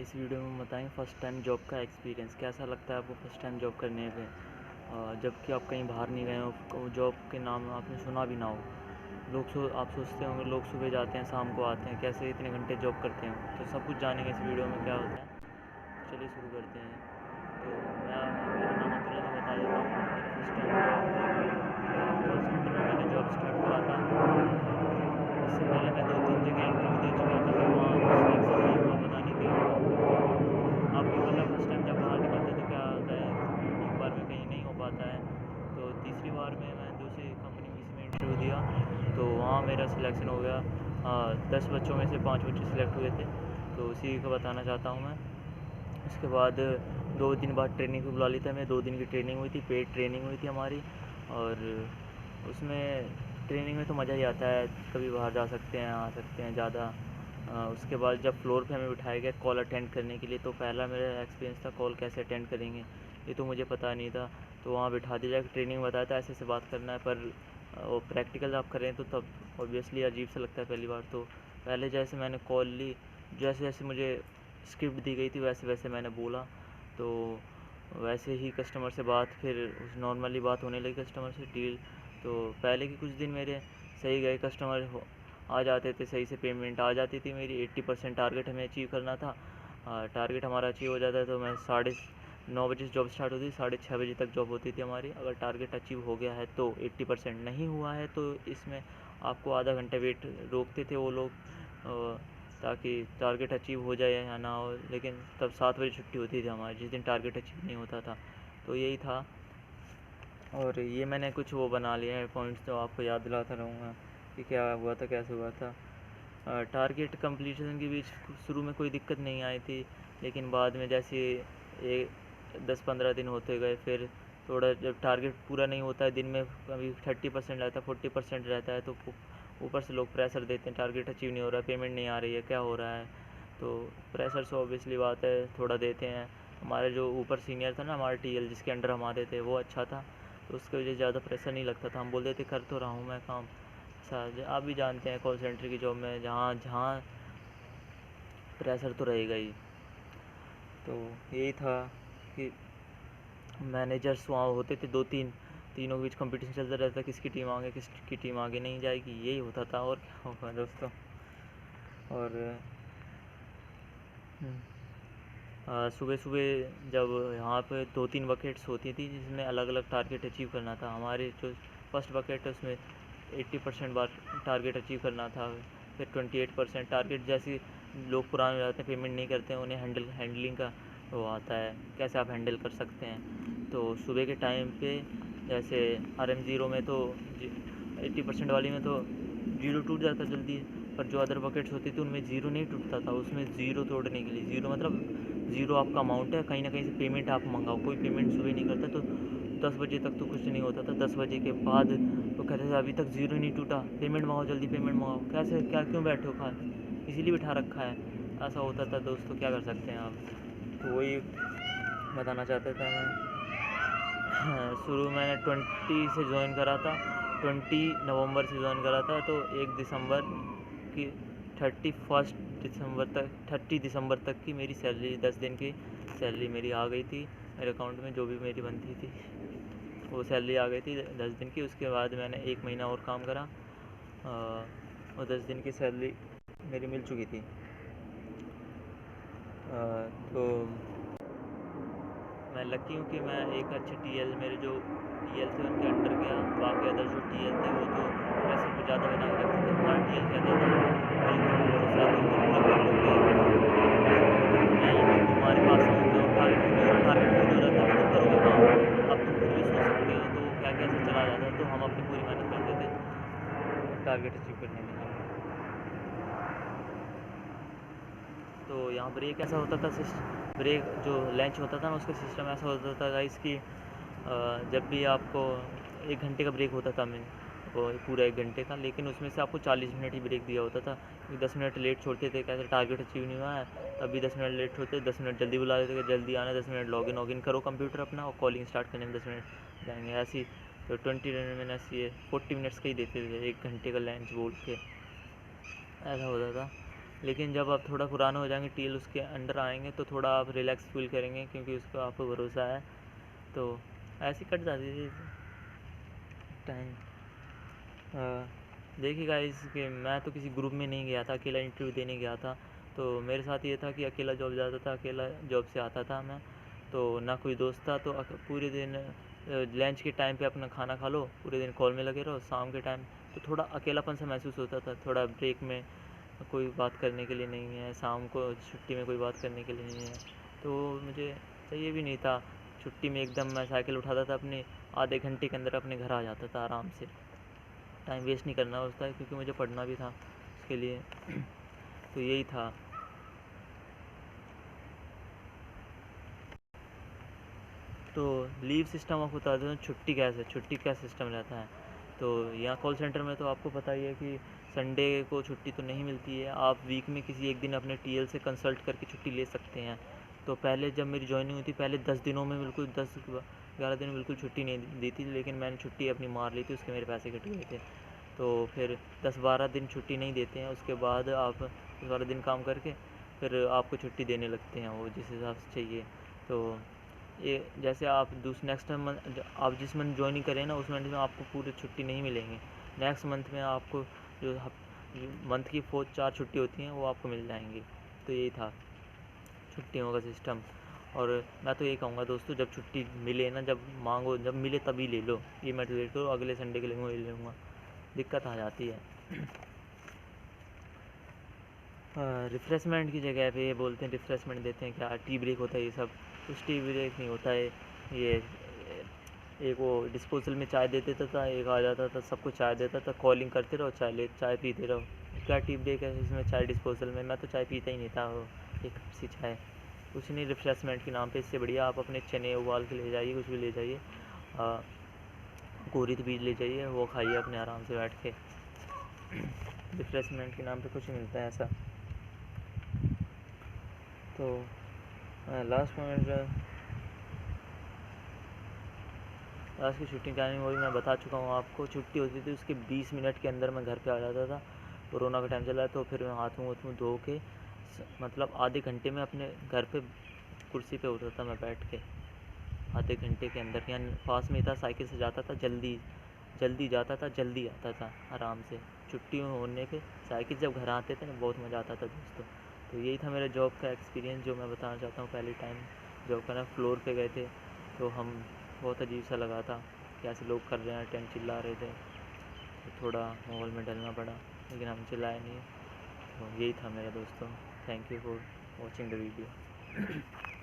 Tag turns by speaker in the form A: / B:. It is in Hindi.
A: इस वीडियो में बताएं फर्स्ट टाइम जॉब का एक्सपीरियंस कैसा लगता है आपको फर्स्ट टाइम जॉब करने पे। जबकि आप कहीं बाहर नहीं गए हो, जॉब के नाम आपने सुना भी ना हो। आप सोचते होंगे लोग सुबह जाते हैं शाम को आते हैं, कैसे इतने घंटे जॉब करते हैं। तो सब कुछ जानेंगे इस वीडियो में क्या होता है। चलिए शुरू करते हैं। तो मेरा नाम अतुल है, मैं बता देता हूँ। मेरा first time job call centre में मैंने जॉब स्टार्ट करा था। इससे पहले मैं 2-3 जगह इंटरव्यू दे चुका था, पर वहाँ सिलेक्शन नहीं हुआ, पता नहीं क्या हुआ। आपको पता फर्स्ट टाइम जब बाहर निकलते हैं तो क्या होता है, एक बार में कहीं नहीं हो पाता है। तो तीसरी बार में मैं दूसरी कंपनी में इंटरव्यू दिया, तो वहाँ मेरा सिलेक्शन हो गया। 10 बच्चों में से 5 बच्चे सिलेक्ट हुए थे, तो उसी को बताना चाहता हूँ मैं। उसके बाद 2 दिन बाद ट्रेनिंग पे बुला ली थी हमें। 2 दिन की ट्रेनिंग हुई थी, पेड ट्रेनिंग हुई थी हमारी। और उसमें ट्रेनिंग में तो मज़ा ही आता है, कभी बाहर जा सकते हैं, आ सकते हैं ज़्यादा। उसके बाद जब फ्लोर पे हमें बिठाया गया कॉल अटेंड करने के लिए, तो पहला मेरा एक्सपीरियंस था कॉल कैसे अटेंड करेंगे, ये तो मुझे पता नहीं था। तो वहाँ बिठा दिया जाकर ट्रेनिंग बताया था ऐसे ऐसे बात करना है, पर वो प्रैक्टिकल आप करें तो तब ऑब्वियसली अजीब सा लगता है पहली बार। तो पहले जैसे मैंने कॉल ली, जैसे जैसे मुझे स्क्रिप्ट दी गई थी वैसे वैसे मैंने बोला। तो वैसे ही कस्टमर से बात, फिर उस नॉर्मली बात होने लगी कस्टमर से, डील। तो पहले के कुछ दिन मेरे सही गए, आ जाते थे सही से, पेमेंट आ जाती थी मेरी। 80% टारगेट हमें अचीव करना था। टारगेट हमारा अचीव हो जाता है तो मैं 9:30 से जॉब स्टार्ट होती थी, 6:30 बजे तक जॉब होती थी हमारी। अगर टारगेट अचीव हो गया है तो 80%, नहीं हुआ है तो इसमें आपको आधा घंटा वेट रोकते थे वो लोग, ताकि टारगेट अचीव हो जाए या ना हो। लेकिन तब 7 बजे छुट्टी होती थी हमारी, जिस दिन टारगेट अचीव नहीं होता था। तो यही था। और ये मैंने कुछ वो बना लिए हैं पॉइंट्स, जो आपको याद दिलाता रहूँगा कि क्या हुआ था, कैसे हुआ था। टारगेट कंप्लीशन के बीच शुरू में कोई दिक्कत नहीं आई थी, लेकिन बाद में जैसे 10-15 दिन होते गए, फिर थोड़ा जब टारगेट पूरा नहीं होता है दिन में, कभी 30% रहता है, 40% रहता है, तो ऊपर से लोग प्रेशर देते हैं, टारगेट अचीव नहीं हो रहा है, पेमेंट नहीं आ रही है, क्या हो रहा है। तो प्रेशर से ऑब्वियसली बात है थोड़ा देते हैं। हमारे जो ऊपर सीनियर था ना, हमारा टीएल जिसके अंडर हम आते थे, वो अच्छा था, तो उसकी वजह से ज़्यादा प्रेशर नहीं लगता था। हम बोलते थे कर तो रहा हूँ मैं काम। आप भी जानते हैं कॉल सेंटर की जॉब में जहाँ जहाँ प्रेशर तो रहेगा ही। तो यही था कि मैनेजर्स वहाँ होते थे 2-3, तीनों के बीच कंपटीशन चलता रहता, किसकी टीम आगे किसकी टीम आगे नहीं जाएगी, यही होता था। और क्या होगा दोस्तों। और सुबह सुबह जब यहाँ पे 2-3 बकेट्स होती थी जिसमें अलग अलग टारगेट अचीव करना था। हमारे जो फर्स्ट बकेट है उसमें 80% बार टारगेट अचीव करना था। फिर 28% टारगेट, जैसे लोग पुराने हो जाते हैं, पेमेंट नहीं करते हैं, उन्हें हैंडलिंग का वो आता है, कैसे आप हैंडल कर सकते हैं। तो सुबह के टाइम पे जैसे RM0 में तो 80% वाली में तो जीरो टूट जाता जल्दी, पर जो अदर बकेट्स होती थी उनमें ज़ीरो नहीं टूटता था। उसमें ज़ीरो तोड़ने के लिए, ज़ीरो मतलब ज़ीरो आपका अमाउंट है, कहीं ना कहीं से पेमेंट आप मंगाओ। कोई पेमेंट सुबह नहीं करता, तो 10 बजे तक तो कुछ नहीं होता था। 10 बजे के बाद तो कहते थे अभी तक ज़ीरो नहीं टूटा, पेमेंट मंगाओ, जल्दी पेमेंट मंगाओ। कैसे, क्या, क्यों बैठे हो, खा इसीलिए बिठा रखा है। ऐसा होता था दोस्तों, क्या कर सकते हैं आप। तो वही बताना चाहता था मैं। शुरू मैंने 20 से ज्वाइन करा था, 20 नवंबर से ज्वाइन करा था, तो 1 दिसंबर की 30 दिसंबर तक की मेरी सैलरी, 10 दिन की सैलरी मेरी आ गई थी मेरे अकाउंट में, जो भी मेरी बनती थी वो सैलरी आ गई थी 10 दिन की। उसके बाद मैंने 1 महीना और काम करा, और 10 दिन की सैलरी मेरी मिल चुकी थी। तो मैं लकी हूँ कि मैं एक अच्छे टीएल, मेरे जो टीएल थे उनके अंडर गया। बाकी अदर जो टीएल थे वो तो प्रेशर को ज़्यादा बना के रखते थे। हमारा टीएल कहता था मेरे को भरोसा है, तुम तो पूरा कर लोगे। मैं ही तो तुम्हारे पास आऊँ, क्यों टारगेट क्यों नहीं हो रहा, टारगेट क्यों नहीं हो रहा, तभी तुम करोगे काम, अब तुम खुद भी सोच सकते हो। तो क्या कैसे चला जाता, तो हम अपनी पूरी मेहनत करते थे टारगेट अचीव करने में। तो यहाँ ब्रेक ऐसा होता था, ब्रेक जो लंच होता था ना, उसका सिस्टम ऐसा होता था गाइस कि जब भी आपको 1 घंटे का ब्रेक होता था, मैं वो पूरा 1 घंटे का, लेकिन उसमें से आपको 40 मिनट ही ब्रेक दिया होता था। 10 मिनट लेट छोड़ते थे, कैसे टारगेट अचीव नहीं हुआ है, तब भी 10 मिनट लेट छोड़ते, 10 मिनट जल्दी बुला देते कि जल्दी आना, 10 मिनट लॉगिन करो कंप्यूटर अपना, और कॉलिंग स्टार्ट करने में 10 मिनट जाएंगे। ऐसी तो 20 मिनट्स, ये 40 मिनट्स का ही देते थे, 1 घंटे का लंच बोल के, ऐसा होता था। लेकिन जब आप थोड़ा पुराने हो जाएंगे, टीएल उसके अंडर आएंगे, तो थोड़ा आप रिलैक्स फील करेंगे क्योंकि उसका आप पर भरोसा है। तो ऐसी कट जाती थी टाइम। देखिए गाइस कि मैं तो किसी ग्रुप में नहीं गया था, अकेला इंटरव्यू देने गया था। तो मेरे साथ ये था कि अकेला जॉब जाता था, अकेला जॉब से आता था मैं। तो ना कोई दोस्त था, तो पूरे दिन लंच के टाइम पे अपना खाना खा लो, पूरे दिन कॉल में लगे रहो। शाम के टाइम तो थोड़ा अकेलापन सा महसूस होता था, थोड़ा ब्रेक में कोई बात करने के लिए नहीं है, शाम को छुट्टी में कोई बात करने के लिए नहीं है। तो मुझे चाहिए भी नहीं था। छुट्टी में एकदम मैं साइकिल उठाता था अपने, आधे घंटे के अंदर अपने घर आ जाता था आराम से। टाइम वेस्ट नहीं करना होता है क्योंकि मुझे पढ़ना भी था उसके लिए। तो यही था। तो लीव सिस्टम आपको बता दें, छुट्टी क्या सिस्टम रहता है। तो यहाँ कॉल सेंटर में तो आपको पता ही है कि संडे को छुट्टी तो नहीं मिलती है। आप वीक में किसी एक दिन अपने टीएल से कंसल्ट करके छुट्टी ले सकते हैं। तो पहले जब मेरी जॉइनिंग हुई थी, पहले 10 दिनों में बिल्कुल 10-11 दिन बिल्कुल छुट्टी नहीं दी थी, लेकिन मैंने छुट्टी अपनी मार ली थी, उसके मेरे पैसे कट गए थे। तो फिर 10-12 दिन छुट्टी नहीं देते हैं, उसके बाद आप 10-12 दिन काम करके फिर आपको छुट्टी देने लगते हैं वो जिस हिसाब से चाहिए। तो ये जैसे आप नेक्स्ट मंथ आप जिस मंथ ज्वाइनिंग करें ना, उस मंथ में आपको पूरी छुट्टी नहीं मिलेंगी। नेक्स्ट मंथ में आपको जो मंथ की 4 छुट्टी होती हैं वो आपको मिल जाएंगी। तो यही था छुट्टियों का सिस्टम। और मैं तो ये कहूँगा दोस्तों, जब छुट्टी मिले ना, जब मांगो, जब मिले तभी ले लो। ये मत वेट करो अगले संडे के लिए मैं ले लूँगा, दिक्कत आ जाती है। रिफ़्रेशमेंट की जगह पे ये बोलते हैं रिफ़्रेशमेंट देते हैं, क्या टी ब्रेक होता है ये सब। कुछ टी ब्रेक नहीं होता है ये। एक वो डिस्पोजल में चाय दे देता था, एक आ जाता था सबको चाय देता था, कॉलिंग करते रहो, चाय पीते रहो। क्या टी ब्रेक है इसमें, चाय डिस्पोजल में। मैं तो चाय पीता ही नहीं था, वो एक कप सी चाय कुछ नहीं। रिफ़्रेशमेंट के नाम पे इससे बढ़िया आप अपने चने उबाल के ले जाइए, कुछ भी ले जाइए, कोरित बीज ले जाइए, वो खाइए अपने आराम से बैठ के। रिफ़्रेशमेंट के नाम पे कुछ मिलता है ऐसा। तो लास्ट मोमेंट, लास्ट की शूटिंग टाइमिंग वही मैं बता चुका हूँ आपको। छुट्टी होती थी उसके 20 मिनट के अंदर मैं घर पे आ जाता था। कोरोना का टाइम चला है, तो फिर मैं हाथ मुँह धो के मतलब आधे घंटे में अपने घर पे कुर्सी पे होता था मैं बैठ के। आधे घंटे के अंदर, यहाँ पास में ही था, साइकिल से जाता था, जल्दी जल्दी जाता था, जल्दी आता था आराम से। छुट्टी होने पे साइकिल जब घर आते थे ना, बहुत मज़ा आता था दोस्तों। तो यही था मेरा जॉब का एक्सपीरियंस जो मैं बताना चाहता हूँ। पहले टाइम जॉब करना, फ्लोर पे गए थे तो हम बहुत अजीब सा लगा था, कैसे लोग कर रहे हैं, टेंट चिल्ला रहे थे। तो थोड़ा माहौल में डलना पड़ा, लेकिन हम चिल्लाए नहीं। तो यही था मेरा दोस्तों। Thank you for watching the video.